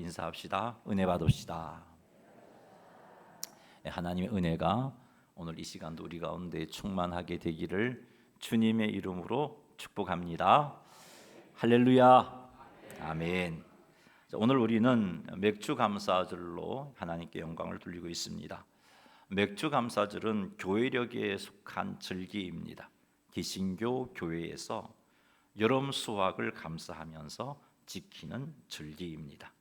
인사합시다. 은혜 받읍시다. 하나님의 은혜가 오늘 이 시간도 우리 가운데 충만하게 되기를 주님의 이름으로 축복합니다. 할렐루야. 아멘. 오늘 우리는 맥주 감사절로 하나님께 영광을 돌리고 있습니다. 맥주 감사절은 교회력에 속한 절기입니다. 개신교 교회에서 여름 수확을 감사하면서 지키는 절기입니다.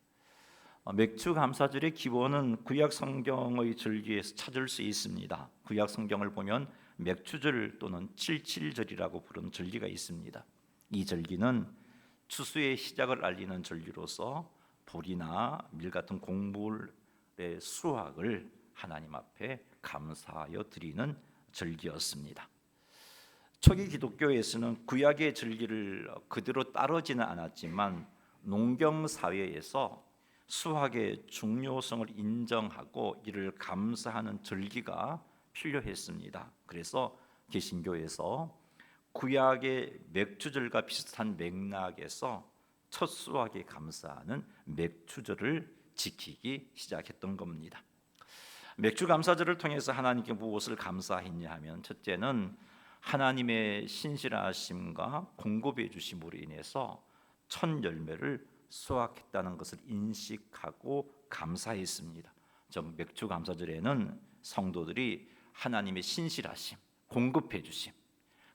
맥주 감사절의 기원은 구약 성경의 절기에서 찾을 수 있습니다. 구약 성경을 보면 맥주절 또는 칠칠절이라고 부르는 절기가 있습니다. 이 절기는 추수의 시작을 알리는 절기로서 보리나 밀 같은 곡물의 수확을 하나님 앞에 감사하여 드리는 절기였습니다. 초기 기독교에서는 구약의 절기를 그대로 따르지는 않았지만 농경 사회에서 수확의 중요성을 인정하고 이를 감사하는 절기가 필요했습니다. 그래서 개신교에서 구약의 맥주절과 비슷한 맥락에서 첫 수확에 감사하는 맥주절을 지키기 시작했던 겁니다. 맥주 감사절을 통해서 하나님께 무엇을 감사했냐 하면 첫째는 하나님의 신실하심과 공급해 주심으로 인해서 첫 열매를 수확했다는 것을 인식하고 감사했습니다. 맥주 감사절에는 성도들이 하나님의 신실하심, 공급해 주심,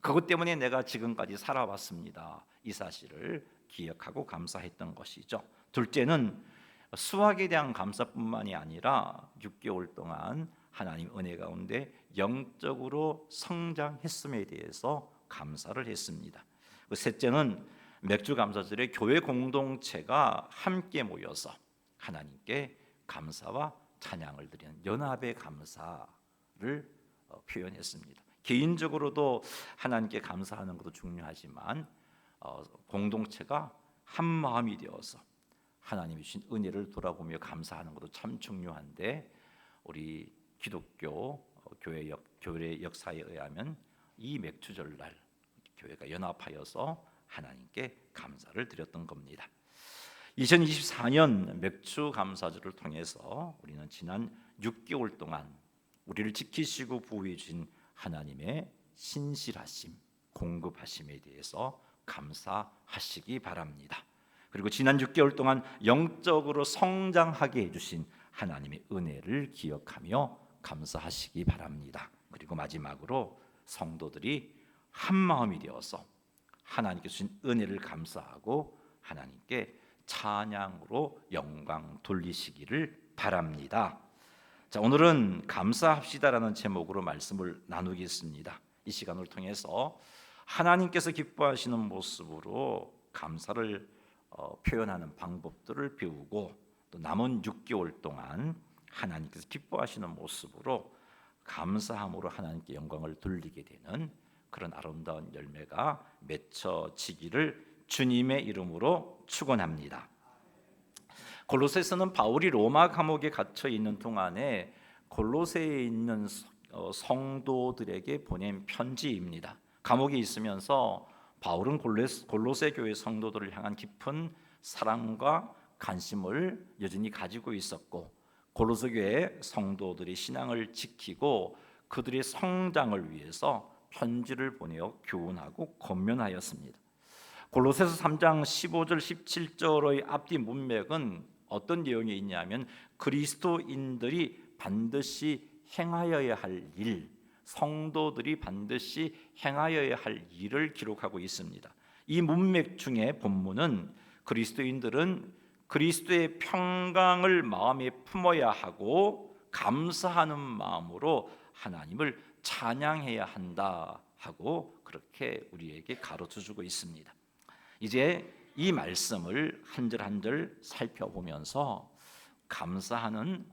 그것 때문에 내가 지금까지 살아왔습니다. 이 사실을 기억하고 감사했던 것이죠. 둘째는 수확에 대한 감사뿐만이 아니라 6개월 동안 하나님 은혜 가운데 영적으로 성장했음에 대해서 감사를 했습니다. 셋째는 맥주 감사절에 교회 공동체가 함께 모여서 하나님께 감사와 찬양을 드리는 연합의 감사를 표현했습니다. 개인적으로도 하나님께 감사하는 것도 중요하지만 공동체가 한 마음이 되어서 하나님이 주신 은혜를 돌아보며 감사하는 것도 참 중요한데 우리 기독교 교회 역사에 의하면 이 맥주절날 교회가 연합하여서 하나님께 감사를 드렸던 겁니다. 2024년 맥주 감사절을 통해서 우리는 지난 6개월 동안 우리를 지키시고 보호해 주신 하나님의 신실하심, 공급하심에 대해서 감사하시기 바랍니다. 그리고 지난 6개월 동안 영적으로 성장하게 해주신 하나님의 은혜를 기억하며 감사하시기 바랍니다. 그리고 마지막으로 성도들이 한 마음이 되어서 하나님께 주신 은혜를 감사하고 하나님께 찬양으로 영광 돌리시기를 바랍니다. 자, 오늘은 감사합시다라는 제목으로 말씀을 나누겠습니다. 이 시간을 통해서 하나님께서 기뻐하시는 모습으로 감사를 표현하는 방법들을 배우고 또 남은 6개월 동안 하나님께서 기뻐하시는 모습으로 감사함으로 하나님께 영광을 돌리게 되는 그런 아름다운 열매가 맺혀지기를 주님의 이름으로 축원합니다. 골로새서는 바울이 로마 감옥에 갇혀 있는 동안에 골로새에 있는 성도들에게 보낸 편지입니다. 감옥에 있으면서 바울은 골로새 교회 성도들을 향한 깊은 사랑과 관심을 여전히 가지고 있었고 골로새 교회 성도들의 신앙을 지키고 그들의 성장을 위해서 편지를 보내어 교훈하고 권면하였습니다. 골로새서 3장 15절 17절의 앞뒤 문맥은 어떤 내용이 있냐면 그리스도인들이 반드시 행하여야 할 일, 성도들이 반드시 행하여야 할 일을 기록하고 있습니다. 이 문맥 중에 본문은 그리스도인들은 그리스도의 평강을 마음에 품어야 하고 감사하는 마음으로 하나님을 찬양해야 한다 하고 그렇게 우리에게 가르쳐주고 있습니다. 이제 이 말씀을 한 절 한 절 살펴보면서 감사하는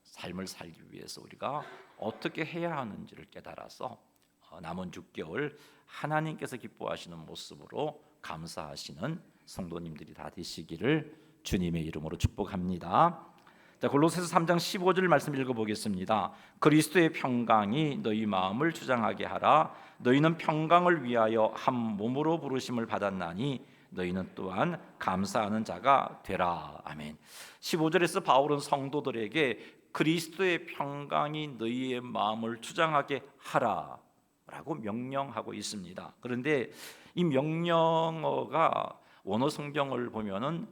삶을 살기 위해서 우리가 어떻게 해야 하는지를 깨달아서 남은 6개월 하나님께서 기뻐하시는 모습으로 감사하시는 성도님들이 다 되시기를 주님의 이름으로 축복합니다. 자, 골로새서 3장 15절 말씀 읽어보겠습니다. 그리스도의 평강이 너희 마음을 주장하게 하라. 너희는 평강을 위하여 한 몸으로 부르심을 받았나니 너희는 또한 감사하는 자가 되라. 아멘. 15절에서 바울은 성도들에게 그리스도의 평강이 너희의 마음을 주장하게 하라 라고 명령하고 있습니다. 그런데 이 명령어가 원어 성경을 보면은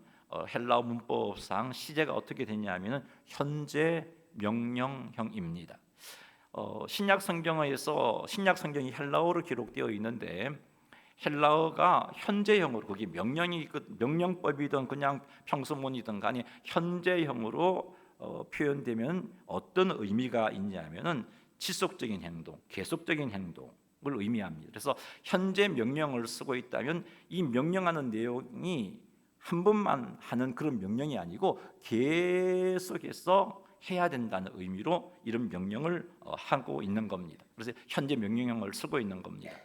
헬라어 문법상 시제가 어떻게 되냐면은 현재 명령형입니다. 신약 성경에서 신약 성경이 헬라어로 기록되어 있는데 헬라어가 현재형으로 거기 명령법이든 그냥 평소문이든 간에 현재형으로 표현되면 어떤 의미가 있냐면은 지속적인 행동, 계속적인 행동을 의미합니다. 그래서 현재 명령을 쓰고 있다면 이 명령하는 내용이 한 번만 하는 그런 명령이 아니고 계속해서 해야 된다는 의미로 이런 명령을 하고 있는 겁니다. 그래서 현재 명령형을 쓰고 있는 겁니다.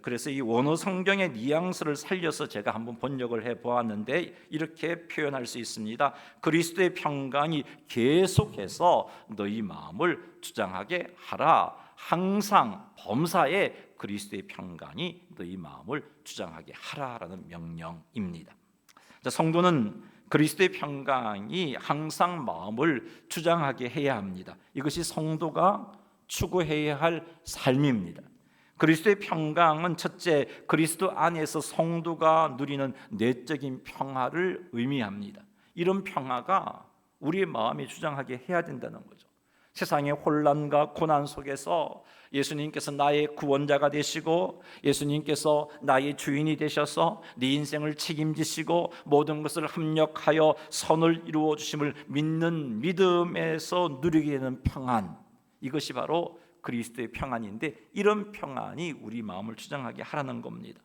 그래서 이 원어 성경의 뉘앙스를 살려서 제가 한번 번역을 해 보았는데 이렇게 표현할 수 있습니다. 그리스도의 평강이 계속해서 너희 마음을 주장하게 하라. 항상 범사에 그리스도의 평강이 너희 마음을 주장하게 하라라는 명령입니다. 자, 성도는 그리스도의 평강이 항상 마음을 주장하게 해야 합니다. 이것이 성도가 추구해야 할 삶입니다. 그리스도의 평강은 첫째, 그리스도 안에서 성도가 누리는 내적인 평화를 의미합니다. 이런 평화가 우리의 마음에 주장하게 해야 된다는 거죠. 세상의 혼란과 고난 속에서 예수님께서 나의 구원자가 되시고 예수님께서 나의 주인이 되셔서 네 인생을 책임지시고 모든 것을 합력하여 선을 이루어 주심을 믿는 믿음에서 누리게 되는 평안, 이것이 바로 그리스도의 평안인데 이런 평안이 우리 마음을 주장하게 하라는 겁니다.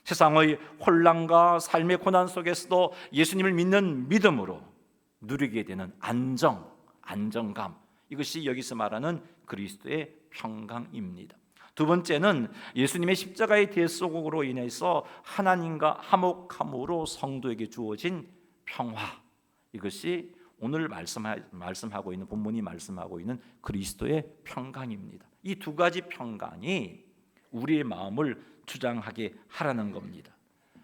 세상의 혼란과 삶의 고난 속에서도 예수님을 믿는 믿음으로 누리게 되는 안정감, 이것이 여기서 말하는 그리스도의 평강입니다. 두 번째는 예수님의 십자가의 대속으로 인해서 하나님과 화목함으로 성도에게 주어진 평화, 이것이 오늘 말씀하고 있는 본문이 말씀하고 있는 그리스도의 평강입니다. 이 두 가지 평강이 우리의 마음을 주장하게 하라는 겁니다.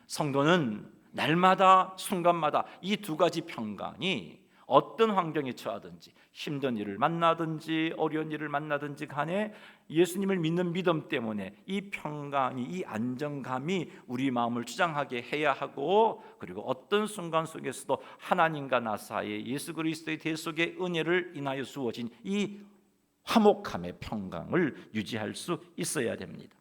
성도는 날마다 순간마다 이 두 가지 평강이 어떤 환경에 처하든지 힘든 일을 만나든지 어려운 일을 만나든지 간에 예수님을 믿는 믿음 때문에 이 평강이, 이 안정감이 우리 마음을 주장하게 해야 하고, 그리고 어떤 순간 속에서도 하나님과 나 사이에 예수 그리스도의 대속의 은혜를 인하여 주어진 이 화목함의 평강을 유지할 수 있어야 됩니다.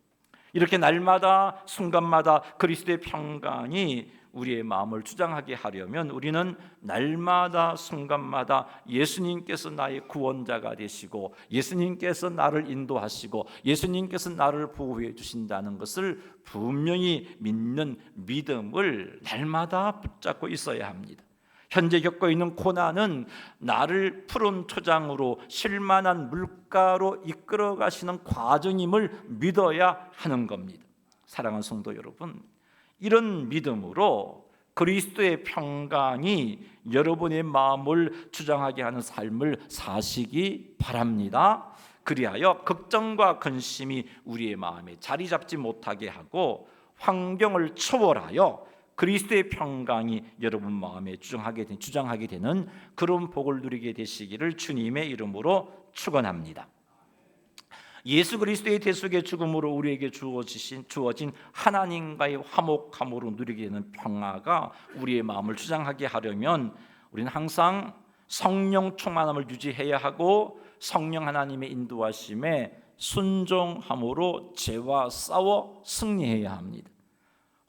이렇게 날마다 순간마다 그리스도의 평강이 우리의 마음을 주장하게 하려면 우리는 날마다 순간마다 예수님께서 나의 구원자가 되시고 예수님께서 나를 인도하시고 예수님께서 나를 보호해 주신다는 것을 분명히 믿는 믿음을 날마다 붙잡고 있어야 합니다. 현재 겪고 있는 고난은 나를 푸른 초장으로 쉴만한 물가로 이끌어 가시는 과정임을 믿어야 하는 겁니다. 사랑하는 성도 여러분, 이런 믿음으로 그리스도의 평강이 여러분의 마음을 주장하게 하는 삶을 사시기 바랍니다. 그리하여 걱정과 근심이 우리의 마음에 자리 잡지 못하게 하고 환경을 초월하여 그리스도의 평강이 여러분 마음에 주장하게 되는 그런 복을 누리게 되시기를 주님의 이름으로 축원합니다. 예수 그리스도의 대속의 죽음으로 우리에게 주어진 하나님과의 화목함으로 누리게 되는 평화가 우리의 마음을 주장하게 하려면 우리는 항상 성령 충만함을 유지해야 하고 성령 하나님의 인도하심에 순종함으로 죄와 싸워 승리해야 합니다.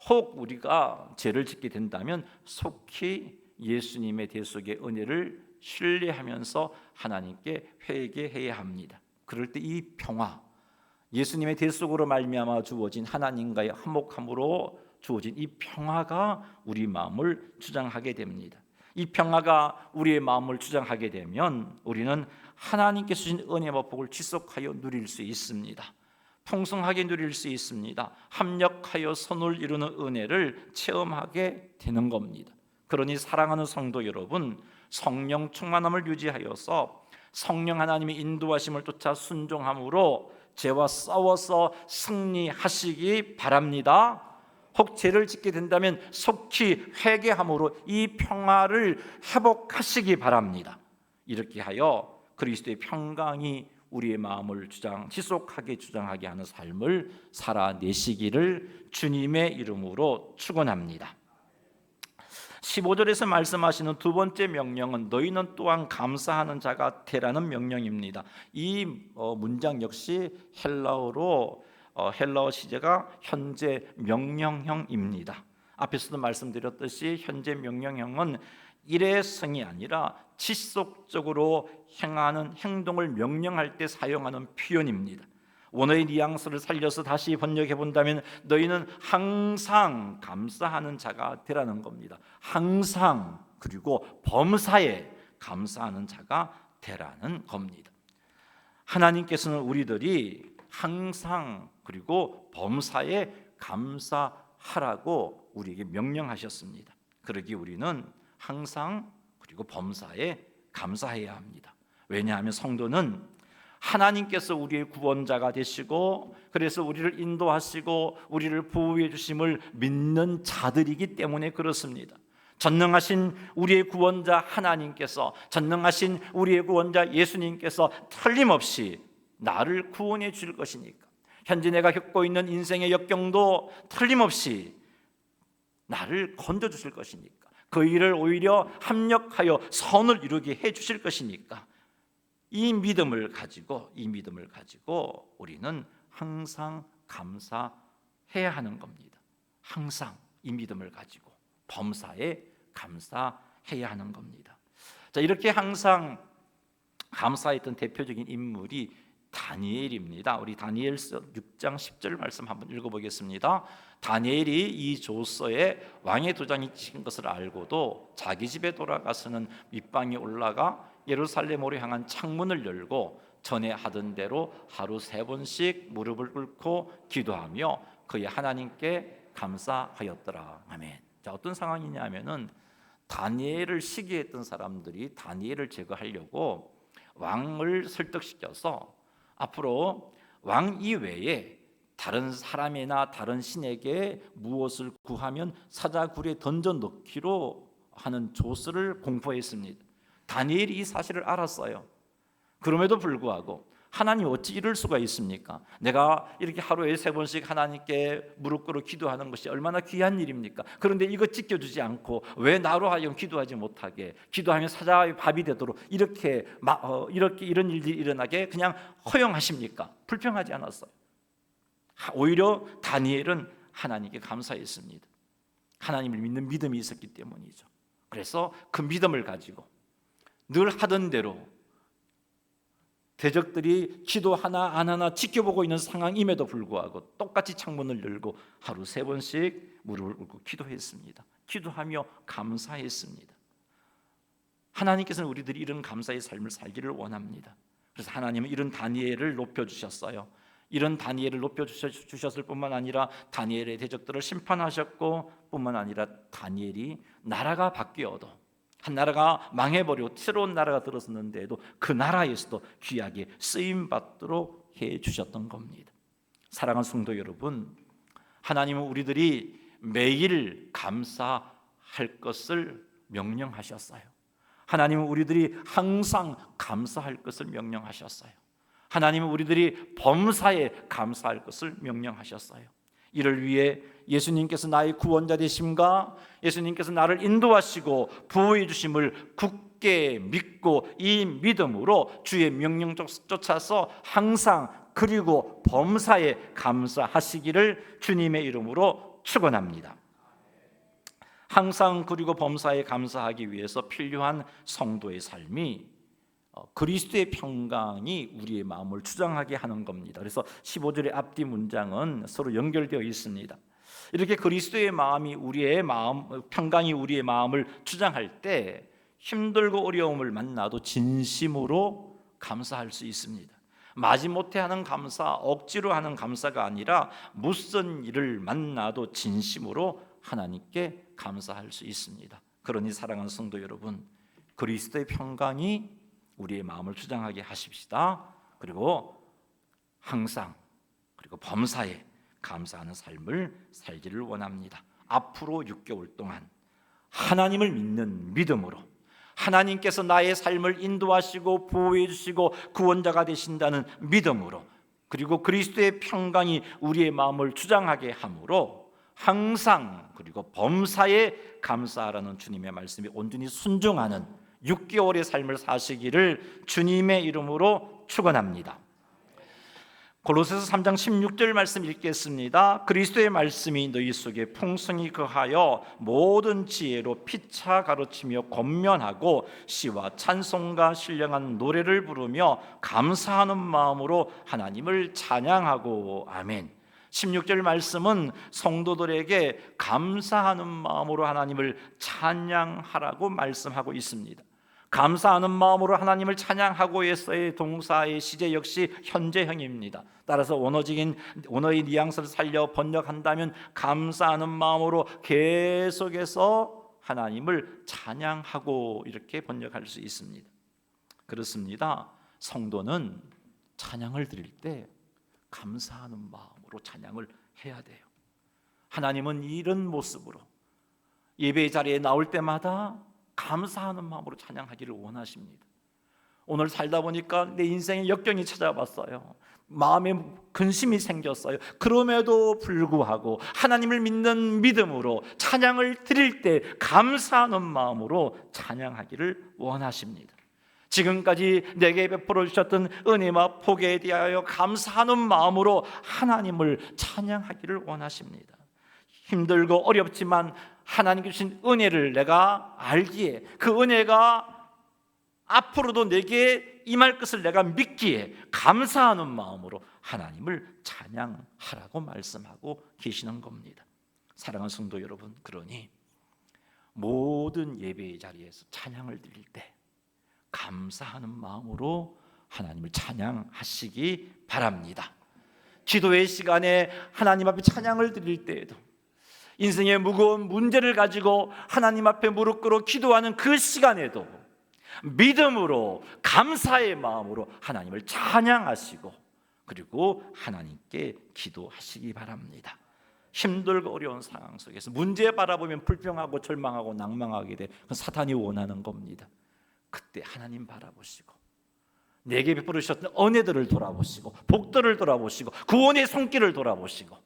혹 우리가 죄를 짓게 된다면 속히 예수님의 대속의 은혜를 신뢰하면서 하나님께 회개해야 합니다. 그럴 때 이 평화, 예수님의 대속으로 말미암아 주어진 하나님과의 화목함으로 주어진 이 평화가 우리 마음을 주장하게 됩니다. 이 평화가 우리의 마음을 주장하게 되면 우리는 하나님께서 주신 은혜와 복을 지속하여 누릴 수 있습니다. 풍성하게 누릴 수 있습니다. 합력하여 선을 이루는 은혜를 체험하게 되는 겁니다. 그러니 사랑하는 성도 여러분, 성령 충만함을 유지하여서 성령 하나님의 인도하심을 쫓아 순종함으로 죄와 싸워서 승리하시기 바랍니다. 혹 죄를 짓게 된다면 속히 회개함으로 이 평화를 회복하시기 바랍니다. 이렇게 하여 그리스도의 평강이 우리의 마음을 지속하게 주장하게 하는 삶을 살아내시기를 주님의 이름으로 축원합니다. 15절에서 말씀하시는 두 번째 명령은 너희는 또한 감사하는 자가 되라는 명령입니다. 이 문장 역시 헬라어 시제가 현재 명령형입니다. 앞에서도 말씀드렸듯이 현재 명령형은 일회성이 아니라 지속적으로 행하는 행동을 명령할 때 사용하는 표현입니다. 원어의 뉘앙스를 살려서 다시 번역해 본다면 너희는 항상 감사하는 자가 되라는 겁니다. 항상, 그리고 범사에 감사하는 자가 되라는 겁니다. 하나님께서는 우리들이 항상 그리고 범사에 감사하라고 우리에게 명령하셨습니다. 그러기 우리는 항상 그리고 범사에 감사해야 합니다. 왜냐하면 성도는 하나님께서 우리의 구원자가 되시고 그래서 우리를 인도하시고 우리를 보호해 주심을 믿는 자들이기 때문에 그렇습니다. 전능하신 우리의 구원자 하나님께서, 전능하신 우리의 구원자 예수님께서 틀림없이 나를 구원해 줄 것이니까, 현재 내가 겪고 있는 인생의 역경도 틀림없이 나를 건져주실 것이니까, 그 일을 오히려 합력하여 선을 이루게 해 주실 것이니까 이 믿음을 가지고 우리는 항상 감사해야 하는 겁니다. 항상 이 믿음을 가지고 범사에 감사해야 하는 겁니다. 자, 이렇게 항상 감사했던 대표적인 인물이 다니엘입니다. 우리 다니엘서 6장 10절 말씀 한번 읽어보겠습니다. 다니엘이 이 조서에 왕의 도장이 찍힌 것을 알고도 자기 집에 돌아가서는 밑방에 올라가 예루살렘으로 향한 창문을 열고 전에 하던 대로 하루 3번씩 무릎을 꿇고 기도하며 그의 하나님께 감사하였더라. 아멘. 자, 어떤 상황이냐면은 다니엘을 시기했던 사람들이 다니엘을 제거하려고 왕을 설득시켜서 앞으로 왕 이외에 다른 사람이나 다른 신에게 무엇을 구하면 사자굴에 던져 넣기로 하는 조서를 공포했습니다. 다니엘이 이 사실을 알았어요. 그럼에도 불구하고 하나님 어찌 이럴 수가 있습니까? 내가 이렇게 하루에 3번씩 하나님께 무릎 꿇어 기도하는 것이 얼마나 귀한 일입니까? 그런데 이거 지켜주지 않고 왜 나로 하여금 기도하지 못하게, 기도하면 사자의 밥이 되도록 이렇게 이런 일들이 일어나게 그냥 허용하십니까? 불평하지 않았어요. 오히려 다니엘은 하나님께 감사했습니다. 하나님을 믿는 믿음이 있었기 때문이죠. 그래서 그 믿음을 가지고 늘 하던 대로 대적들이 기도 하나 안 하나 지켜보고 있는 상황임에도 불구하고 똑같이 창문을 열고 하루 3번씩 무릎을 꿇고 기도했습니다. 기도하며 감사했습니다. 하나님께서는 우리들이 이런 감사의 삶을 살기를 원합니다. 그래서 하나님은 이런 다니엘을 높여주셨어요. 이런 다니엘을 높여주셨을 뿐만 아니라 다니엘의 대적들을 심판하셨고 뿐만 아니라 다니엘이 나라가 바뀌어도 한 나라가 망해버리고 새로운 나라가 들어섰는데도 그 나라에서도 귀하게 쓰임받도록 해주셨던 겁니다. 사랑하는 성도 여러분, 하나님은 우리들이 매일 감사할 것을 명령하셨어요. 하나님은 우리들이 항상 감사할 것을 명령하셨어요. 하나님은 우리들이 범사에 감사할 것을 명령하셨어요. 이를 위해 예수님께서 나의 구원자 되심과 예수님께서 나를 인도하시고 보호해 주심을 굳게 믿고 이 믿음으로 주의 명령 쫓아서 항상 그리고 범사에 감사하시기를 주님의 이름으로 축원합니다. 항상 그리고 범사에 감사하기 위해서 필요한 성도의 삶이 그리스도의 평강이 우리의 마음을 주장하게 하는 겁니다. 그래서 15절의 앞뒤 문장은 서로 연결되어 있습니다. 이렇게 그리스도의 마음이 평강이 우리의 마음을 주장할 때 힘들고 어려움을 만나도 진심으로 감사할 수 있습니다. 마지못해 하는 감사, 억지로 하는 감사가 아니라 무슨 일을 만나도 진심으로 하나님께 감사할 수 있습니다. 그러니 사랑하는 성도 여러분, 그리스도의 평강이 우리의 마음을 주장하게 하십시다. 그리고 항상 그리고 범사에 감사하는 삶을 살기를 원합니다. 앞으로 6개월 동안 하나님을 믿는 믿음으로 하나님께서 나의 삶을 인도하시고 보호해 주시고 구원자가 되신다는 믿음으로, 그리고 그리스도의 평강이 우리의 마음을 주장하게 함으로 항상, 그리고 범사에 감사하라는 주님의 말씀에 온전히 순종하는 6개월의 삶을 사시기를 주님의 이름으로 축원합니다. 골로새서 3장 16절 말씀 읽겠습니다. 그리스도의 말씀이 너희 속에 풍성히 거하여 모든 지혜로 피차 가르치며 권면하고 시와 찬송과 신령한 노래를 부르며 감사하는 마음으로 하나님을 찬양하고. 아멘. 16절 말씀은 성도들에게 감사하는 마음으로 하나님을 찬양하라고 말씀하고 있습니다. 감사하는 마음으로 하나님을 찬양하고에서의 동사의 시제 역시 현재형입니다. 따라서 원어의 뉘앙스를 살려 번역한다면 감사하는 마음으로 계속해서 하나님을 찬양하고, 이렇게 번역할 수 있습니다. 그렇습니다. 성도는 찬양을 드릴 때 감사하는 마음으로 찬양을 해야 돼요. 하나님은 이런 모습으로 예배 자리에 나올 때마다 감사하는 마음으로 찬양하기를 원하십니다. 오늘 살다 보니까 내 인생에 역경이 찾아왔어요. 마음에 근심이 생겼어요. 그럼에도 불구하고 하나님을 믿는 믿음으로 찬양을 드릴 때 감사하는 마음으로 찬양하기를 원하십니다. 지금까지 내게 베풀어 주셨던 은혜와 복에 대하여 감사하는 마음으로 하나님을 찬양하기를 원하십니다. 힘들고 어렵지만 하나님 주신 은혜를 내가 알기에, 그 은혜가 앞으로도 내게 임할 것을 내가 믿기에 감사하는 마음으로 하나님을 찬양하라고 말씀하고 계시는 겁니다. 사랑하는 성도 여러분, 그러니 모든 예배의 자리에서 찬양을 드릴 때 감사하는 마음으로 하나님을 찬양하시기 바랍니다. 기도의 시간에 하나님 앞에 찬양을 드릴 때에도, 인생의 무거운 문제를 가지고 하나님 앞에 무릎 꿇어 기도하는 그 시간에도 믿음으로 감사의 마음으로 하나님을 찬양하시고, 그리고 하나님께 기도하시기 바랍니다. 힘들고 어려운 상황 속에서 문제 바라보면 불평하고 절망하고 낭망하게 돼, 그건 사탄이 원하는 겁니다. 그때 하나님 바라보시고 내게 베풀어 주셨던 은혜들을 돌아보시고 복들을 돌아보시고 구원의 손길을 돌아보시고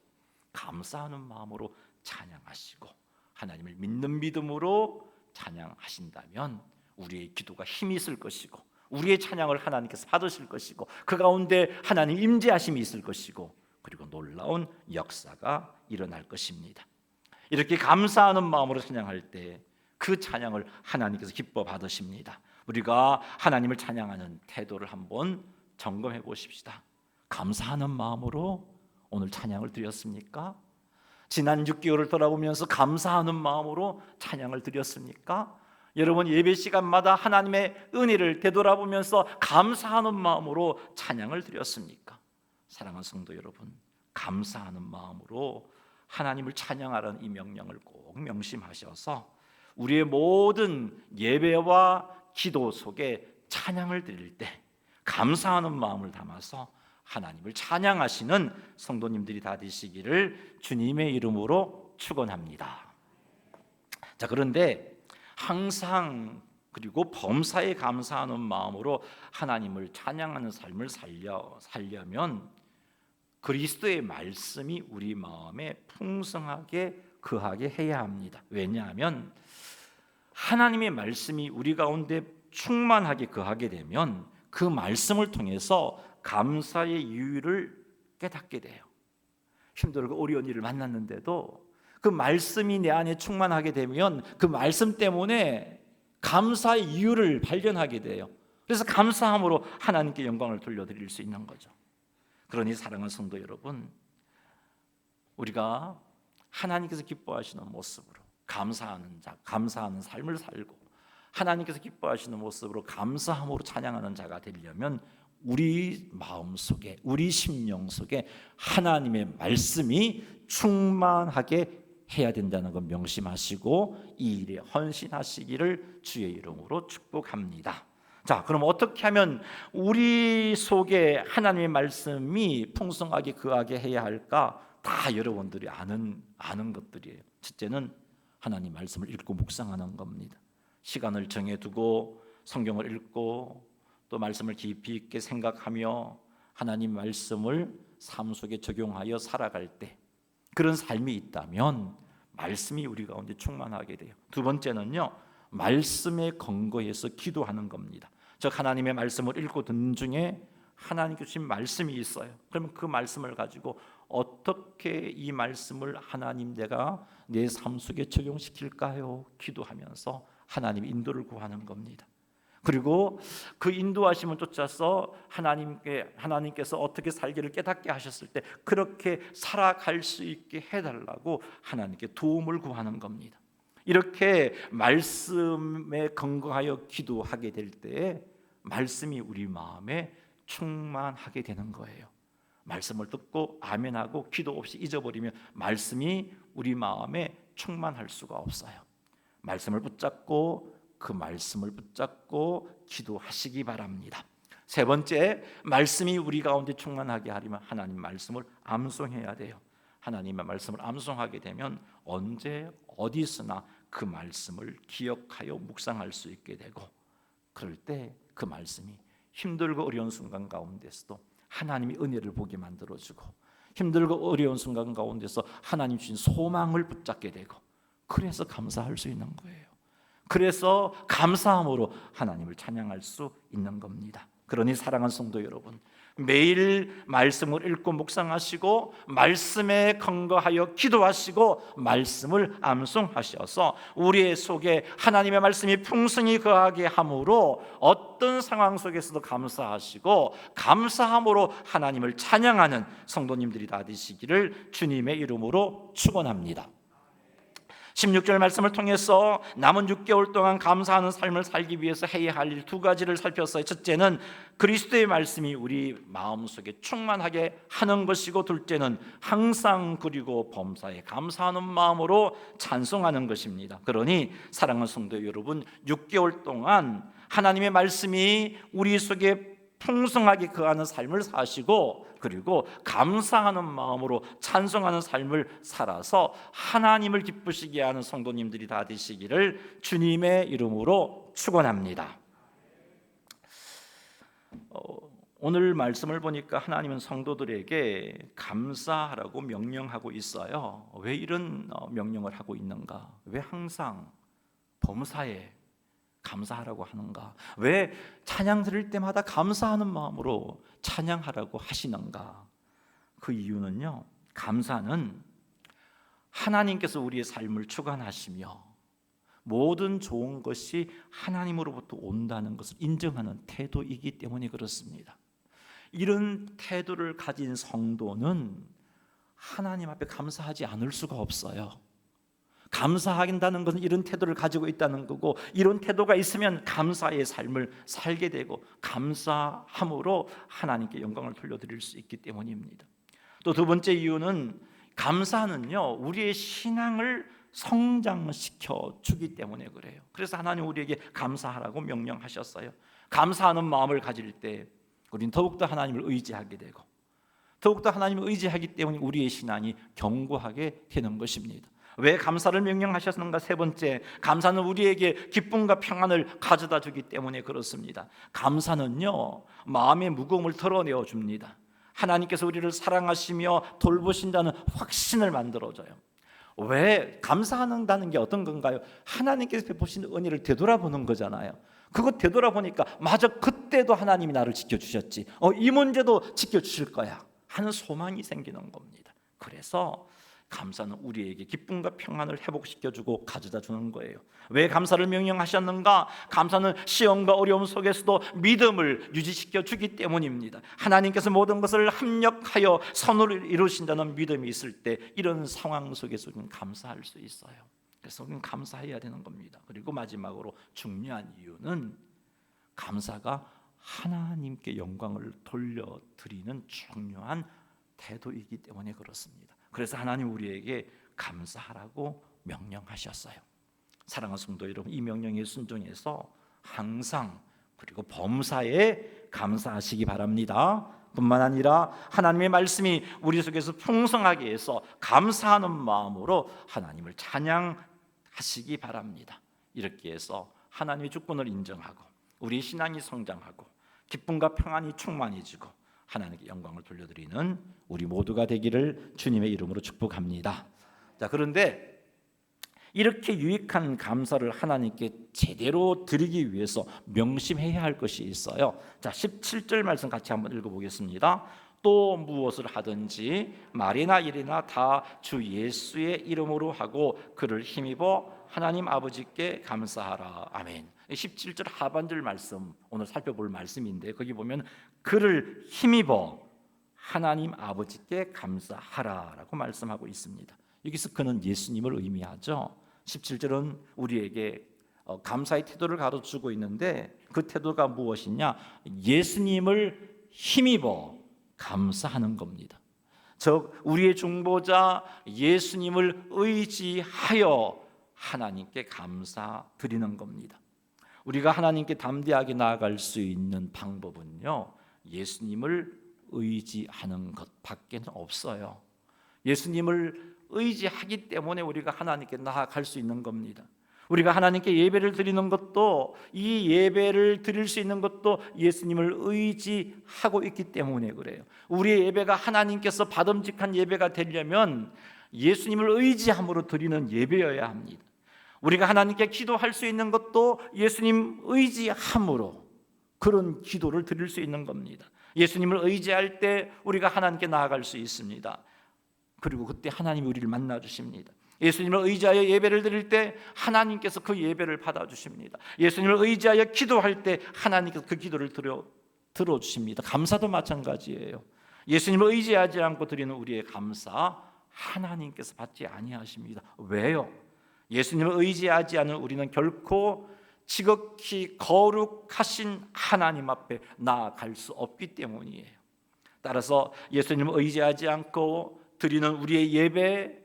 감사하는 마음으로 찬양하시고 하나님을 믿는 믿음으로 찬양하신다면 우리의 기도가 힘이 있을 것이고 우리의 찬양을 하나님께서 받으실 것이고 그 가운데 하나님 임재하심이 있을 것이고 그리고 놀라운 역사가 일어날 것입니다. 이렇게 감사하는 마음으로 찬양할 때 그 찬양을 하나님께서 기뻐 받으십니다. 우리가 하나님을 찬양하는 태도를 한번 점검해 보십시다. 감사하는 마음으로 오늘 찬양을 드렸습니까? 지난 6개월을 돌아보면서 감사하는 마음으로 찬양을 드렸습니까? 여러분 예배 시간마다 하나님의 은혜를 되돌아보면서 감사하는 마음으로 찬양을 드렸습니까? 사랑하는 성도 여러분, 감사하는 마음으로 하나님을 찬양하라는 이 명령을 꼭 명심하셔서 우리의 모든 예배와 기도 속에 찬양을 드릴 때 감사하는 마음을 담아서 하나님을 찬양하시는 성도님들이 다 되시기를 주님의 이름으로 축원합니다. 자, 그런데 항상 그리고 범사에 감사하는 마음으로 하나님을 찬양하는 삶을 살려면 그리스도의 말씀이 우리 마음에 풍성하게 거하게 해야 합니다. 왜냐하면 하나님의 말씀이 우리 가운데 충만하게 거하게 되면 그 말씀을 통해서 감사의 이유를 깨닫게 돼요. 힘들고 어려운 일을 만났는데도 그 말씀이 내 안에 충만하게 되면 그 말씀 때문에 감사의 이유를 발견하게 돼요. 그래서 감사함으로 하나님께 영광을 돌려드릴 수 있는 거죠. 그러니 사랑하는 성도 여러분, 우리가 하나님께서 기뻐하시는 모습으로 감사하는 삶을 살고 하나님께서 기뻐하시는 모습으로 감사함으로 찬양하는 자가 되려면 우리 마음속에 우리 심령 속에 하나님의 말씀이 충만하게 해야 된다는 것 명심하시고 이 일에 헌신하시기를 주의 이름으로 축복합니다. 자, 그럼 어떻게 하면 우리 속에 하나님의 말씀이 풍성하게 거하게 해야 할까? 다 여러분들이 아는 것들이에요. 첫째는 하나님 말씀을 읽고 묵상하는 겁니다. 시간을 정해두고 성경을 읽고 또 말씀을 깊이 있게 생각하며 하나님 말씀을 삶 속에 적용하여 살아갈 때 그런 삶이 있다면 말씀이 우리 가운데 충만하게 돼요. 두 번째는요, 말씀에 근거해서 기도하는 겁니다. 즉 하나님의 말씀을 읽고 듣는 중에 하나님께 주신 말씀이 있어요. 그러면 그 말씀을 가지고 어떻게 이 말씀을 하나님 내가 내 삶 속에 적용시킬까요? 기도하면서 하나님 인도를 구하는 겁니다. 그리고 그 인도하심을 쫓아서 하나님께서 어떻게 살기를 깨닫게 하셨을 때 그렇게 살아갈 수 있게 해달라고 하나님께 도움을 구하는 겁니다. 이렇게 말씀에 근거하여 기도하게 될 때에 말씀이 우리 마음에 충만하게 되는 거예요. 말씀을 듣고 아멘하고 기도 없이 잊어버리면 말씀이 우리 마음에 충만할 수가 없어요. 말씀을 붙잡고 그 말씀을 붙잡고 기도하시기 바랍니다. 세 번째, 말씀이 우리 가운데 충만하게 하려면 하나님 말씀을 암송해야 돼요. 하나님의 말씀을 암송하게 되면 언제 어디서나 그 말씀을 기억하여 묵상할 수 있게 되고, 그럴 때 그 말씀이 힘들고 어려운 순간 가운데서도 하나님의 은혜를 보게 만들어주고, 힘들고 어려운 순간 가운데서 하나님 주신 소망을 붙잡게 되고, 그래서 감사할 수 있는 거예요. 그래서 감사함으로 하나님을 찬양할 수 있는 겁니다. 그러니 사랑하는 성도 여러분, 매일 말씀을 읽고 묵상하시고 말씀에 근거하여 기도하시고 말씀을 암송하셔서 우리의 속에 하나님의 말씀이 풍성히 거하게 함으로 어떤 상황 속에서도 감사하시고 감사함으로 하나님을 찬양하는 성도님들이 다 되시기를 주님의 이름으로 축원합니다. 16절 말씀을 통해서 남은 6개월 동안 감사하는 삶을 살기 위해서 해야 할 일 두 가지를 살폈어요. 첫째는 그리스도의 말씀이 우리 마음속에 충만하게 하는 것이고, 둘째는 항상 그리고 범사에 감사하는 마음으로 찬송하는 것입니다. 그러니 사랑하는 성도 여러분, 6개월 동안 하나님의 말씀이 우리 속에 풍성하게 거하는 삶을 사시고, 그리고 감사하는 마음으로 찬송하는 삶을 살아서 하나님을 기쁘시게 하는 성도님들이 다 되시기를 주님의 이름으로 축원합니다. 오늘 말씀을 보니까 하나님은 성도들에게 감사하라고 명령하고 있어요. 왜 이런 명령을 하고 있는가? 왜 항상 범사에 감사하라고 하는가? 왜 찬양 드릴 때마다 감사하는 마음으로 찬양하라고 하시는가? 그 이유는요, 감사는 하나님께서 우리의 삶을 주관하시며 모든 좋은 것이 하나님으로부터 온다는 것을 인정하는 태도이기 때문에 그렇습니다. 이런 태도를 가진 성도는 하나님 앞에 감사하지 않을 수가 없어요. 감사한다는 것은 이런 태도를 가지고 있다는 거고, 이런 태도가 있으면 감사의 삶을 살게 되고 감사함으로 하나님께 영광을 돌려드릴 수 있기 때문입니다. 또 두 번째 이유는 감사는요, 우리의 신앙을 성장시켜 주기 때문에 그래요. 그래서 하나님 우리에게 감사하라고 명령하셨어요. 감사하는 마음을 가질 때 우리는 더욱더 하나님을 의지하게 되고, 더욱더 하나님을 의지하기 때문에 우리의 신앙이 견고하게 되는 것입니다. 왜 감사를 명령하셨는가? 세 번째, 감사는 우리에게 기쁨과 평안을 가져다 주기 때문에 그렇습니다. 감사는요, 마음의 무거움을 덜어내어 줍니다. 하나님께서 우리를 사랑하시며 돌보신다는 확신을 만들어줘요. 왜 감사한다는 게 어떤 건가요? 하나님께서 베푸신 은혜를 되돌아보는 거잖아요. 그거 되돌아보니까 맞아, 그때도 하나님이 나를 지켜주셨지, 이 문제도 지켜주실 거야 하는 소망이 생기는 겁니다. 그래서 감사는 우리에게 기쁨과 평안을 회복시켜주고 가져다 주는 거예요. 왜 감사를 명령하셨는가? 감사는 시험과 어려움 속에서도 믿음을 유지시켜 주기 때문입니다. 하나님께서 모든 것을 합력하여 선으로 이루신다는 믿음이 있을 때 이런 상황 속에서 우리는 감사할 수 있어요. 그래서 우리는 감사해야 되는 겁니다. 그리고 마지막으로 중요한 이유는 감사가 하나님께 영광을 돌려드리는 중요한 태도이기 때문에 그렇습니다. 그래서 하나님 우리에게 감사하라고 명령하셨어요. 사랑하는 성도 여러분, 이 명령에 순종해서 항상 그리고 범사에 감사하시기 바랍니다. 뿐만 아니라 하나님의 말씀이 우리 속에서 풍성하게 해서 감사하는 마음으로 하나님을 찬양하시기 바랍니다. 이렇게 해서 하나님의 주권을 인정하고 우리 신앙이 성장하고 기쁨과 평안이 충만해지고 하나님께 영광을 돌려드리는 우리 모두가 되기를 주님의 이름으로 축복합니다. 자, 그런데 이렇게 유익한 감사를 하나님께 제대로 드리기 위해서 명심해야 할 것이 있어요. 자, 17절 말씀 같이 한번 읽어보겠습니다. 또 무엇을 하든지 말이나 일이나 다 주 예수의 이름으로 하고 그를 힘입어 하나님 아버지께 감사하라. 아멘. 17절 하반절 말씀 오늘 살펴볼 말씀인데 거기 보면 그를 힘입어 하나님 아버지께 감사하라라고 말씀하고 있습니다. 여기서 그는 예수님을 의미하죠. 17절은 우리에게 감사의 태도를 가르치고 있는데 그 태도가 무엇이냐? 예수님을 힘입어 감사하는 겁니다. 즉 우리의 중보자 예수님을 의지하여 하나님께 감사드리는 겁니다. 우리가 하나님께 담대하게 나아갈 수 있는 방법은요, 예수님을 의지하는 것밖에는 없어요. 예수님을 의지하기 때문에 우리가 하나님께 나아갈 수 있는 겁니다. 우리가 하나님께 예배를 드리는 것도, 이 예배를 드릴 수 있는 것도 예수님을 의지하고 있기 때문에 그래요. 우리의 예배가 하나님께서 받음직한 예배가 되려면 예수님을 의지함으로 드리는 예배여야 합니다. 우리가 하나님께 기도할 수 있는 것도 예수님 의지함으로 그런 기도를 드릴 수 있는 겁니다. 예수님을 의지할 때 우리가 하나님께 나아갈 수 있습니다. 그리고 그때 하나님이 우리를 만나 주십니다. 예수님을 의지하여 예배를 드릴 때 하나님께서 그 예배를 받아주십니다. 예수님을 의지하여 기도할 때 하나님께서 그 기도를 들어주십니다. 감사도 마찬가지예요. 예수님을 의지하지 않고 드리는 우리의 감사 하나님께서 받지 아니하십니다. 왜요? 예수님을 의지하지 않은 우리는 결코 지극히 거룩하신 하나님 앞에 나아갈 수 없기 때문이에요. 따라서 예수님을 의지하지 않고 드리는 우리의 예배,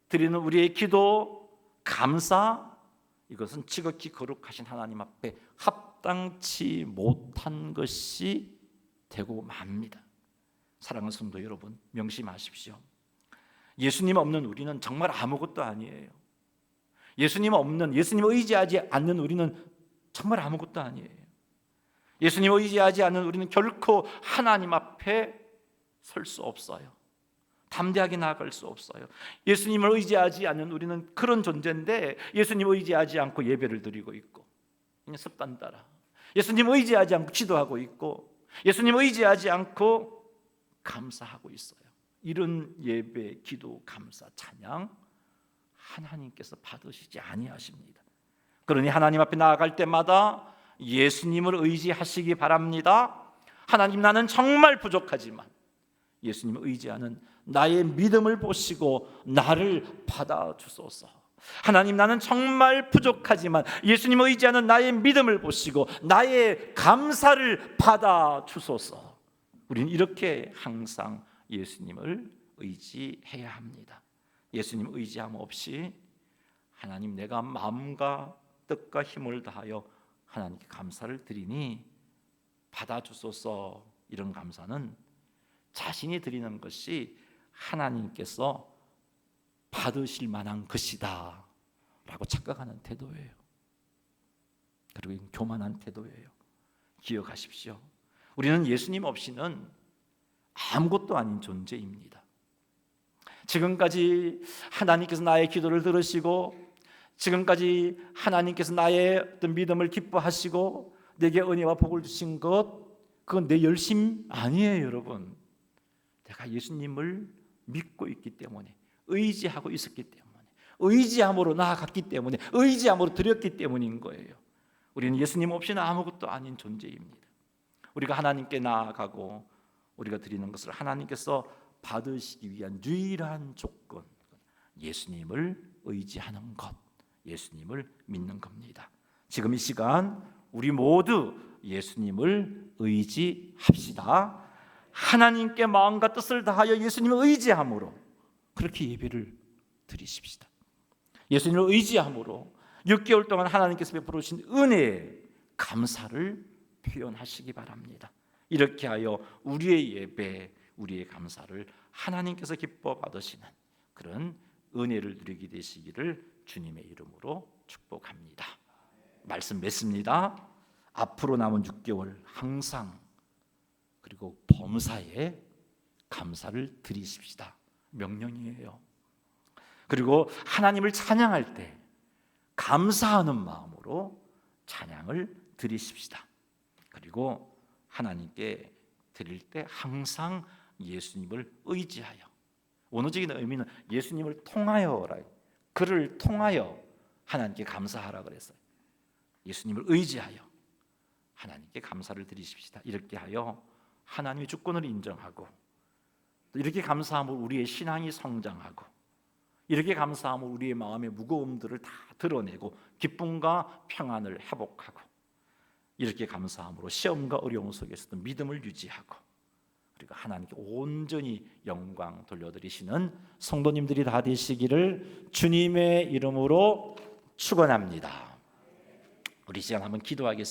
드리는 우리의 기도, 감사, 이것은 지극히 거룩하신 하나님 앞에 합당치 못한 것이 되고 맙니다. 사랑하는 성도 여러분, 명심하십시오. 예수님 없는 우리는 정말 아무것도 아니에요. 예수님 없는, 예수님을 의지하지 않는 우리는 정말 아무것도 아니에요. 예수님을 의지하지 않는 우리는 결코 하나님 앞에 설 수 없어요. 담대하게 나아갈 수 없어요. 예수님을 의지하지 않는 우리는 그런 존재인데 예수님을 의지하지 않고 예배를 드리고 있고 그냥 습관 따라 예수님을 의지하지 않고 기도하고 있고 예수님을 의지하지 않고 감사하고 있어요. 이런 예배, 기도, 감사, 찬양 하나님께서 받으시지 아니하십니다. 그러니 하나님 앞에 나아갈 때마다 예수님을 의지하시기 바랍니다. 하나님, 나는 정말 부족하지만 예수님을 의지하는 나의 믿음을 보시고 나를 받아주소서. 하나님, 나는 정말 부족하지만 예수님을 의지하는 나의 믿음을 보시고 나의 감사를 받아주소서. 우리는 이렇게 항상 예수님을 의지해야 합니다. 예수님 의지함 없이 하나님, 내가 마음과 뜻과 힘을 다하여 하나님께 감사를 드리니 받아주소서. 이런 감사는 자신이 드리는 것이 하나님께서 받으실 만한 것이다 라고 착각하는 태도예요. 그리고 교만한 태도예요. 기억하십시오. 우리는 예수님 없이는 아무것도 아닌 존재입니다. 지금까지 하나님께서 나의 기도를 들으시고 지금까지 하나님께서 나의 어떤 믿음을 기뻐하시고 내게 은혜와 복을 주신 것, 그건 내 열심 아니에요. 여러분, 내가 예수님을 믿고 있기 때문에, 의지하고 있었기 때문에, 의지함으로 나아갔기 때문에, 의지함으로 드렸기 때문인 거예요. 우리는 예수님 없이는 아무것도 아닌 존재입니다. 우리가 하나님께 나아가고 우리가 드리는 것을 하나님께서 받으시기 위한 유일한 조건, 예수님을 의지하는 것, 예수님을 믿는 겁니다. 지금 이 시간 우리 모두 예수님을 의지합시다. 하나님께 마음과 뜻을 다하여 예수님을 의지함으로 그렇게 예배를 드리십시다. 예수님을 의지함으로 6개월 동안 하나님께서 베풀어 주신 은혜에 감사를 표현하시기 바랍니다. 이렇게 하여 우리의 예배, 우리의 감사를 하나님께서 기뻐 받으시는 그런 은혜를 누리게 되시기를 주님의 이름으로 축복합니다. 말씀 맺습니다. 앞으로 남은 6개월 항상 그리고 범사에 감사를 드리십시다. 명령이에요. 그리고 하나님을 찬양할 때 감사하는 마음으로 찬양을 드리십시다. 그리고 하나님께 드릴 때 항상 예수님을 의지하여, 원어적인 의미는 예수님을 통하여라, 그를 통하여 하나님께 감사하라 그랬어요. 예수님을 의지하여 하나님께 감사를 드리십시다. 이렇게 하여 하나님의 주권을 인정하고, 또 이렇게 감사함으로 우리의 신앙이 성장하고, 이렇게 감사함으로 우리의 마음의 무거움들을 다 드러내고 기쁨과 평안을 회복하고, 이렇게 감사함으로 시험과 어려움 속에서도 믿음을 유지하고, 그리고 하나님께 온전히 영광 돌려드리시는 성도님들이 다 되시기를 주님의 이름으로 축원합니다. 우리 시간 한번 기도하겠습니다.